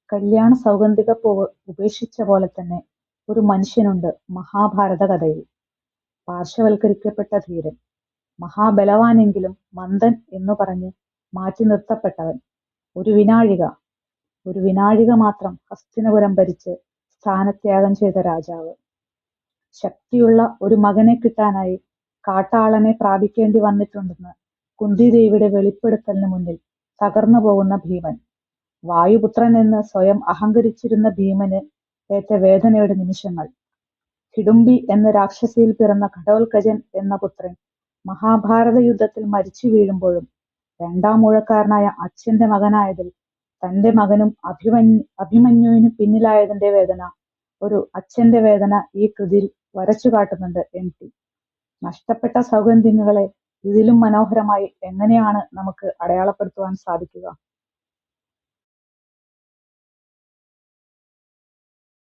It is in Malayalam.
കല്യാണ സൗഗന്ധിക പൂവ് ഉപേക്ഷിച്ച പോലെ തന്നെ ഒരു മനുഷ്യനുണ്ട് മഹാഭാരത കഥയിൽ. പാർശ്വവൽക്കരിക്കപ്പെട്ട ധീരൻ, മഹാബലവാനെങ്കിലും മന്ദൻ എന്നു പറഞ്ഞ് മാറ്റി നിർത്തപ്പെട്ടവൻ. ഒരു വിനാഴിക ഒരു വിനാഴിക മാത്രം ഹസ്തിനപുരം ഭരിച്ച് സ്ഥാനത്യാഗം ചെയ്ത രാജാവ്. ശക്തിയുള്ള ഒരു മകനെ കിട്ടാനായി കാട്ടാളനെ പ്രാപിക്കേണ്ടി വന്നിട്ടുണ്ടെന്ന് കുന്തിദേവിയുടെ വെളിപ്പെടുത്തലിന് മുന്നിൽ തകർന്നു പോകുന്ന ഭീമൻ. വായുപുത്രൻ എന്ന് സ്വയം അഹങ്കരിച്ചിരുന്ന ഭീമന് ഏറ്റ വേദനയുടെ നിമിഷങ്ങൾ. ഹിഡുംബി എന്ന രാക്ഷസിയിൽ പിറന്ന ഘടോൽകചൻ എന്ന പുത്രൻ മഹാഭാരത യുദ്ധത്തിൽ മരിച്ചു വീഴുമ്പോഴും രണ്ടാം ഊഴക്കാരനായ അച്ഛന്റെ മകനായതിൽ തന്റെ മകനും അഭിമന്യുവിനു പിന്നിലായതിന്റെ വേദന, ഒരു അച്ഛന്റെ വേദന ഈ കൃതിയിൽ വരച്ചു കാട്ടുന്നുണ്ട് എം.ടി. നഷ്ടപ്പെട്ട സൗഗന്ധികങ്ങളെ ഇതിലും മനോഹരമായി എങ്ങനെയാണ് നമുക്ക് അടയാളപ്പെടുത്തുവാൻ സാധിക്കുക?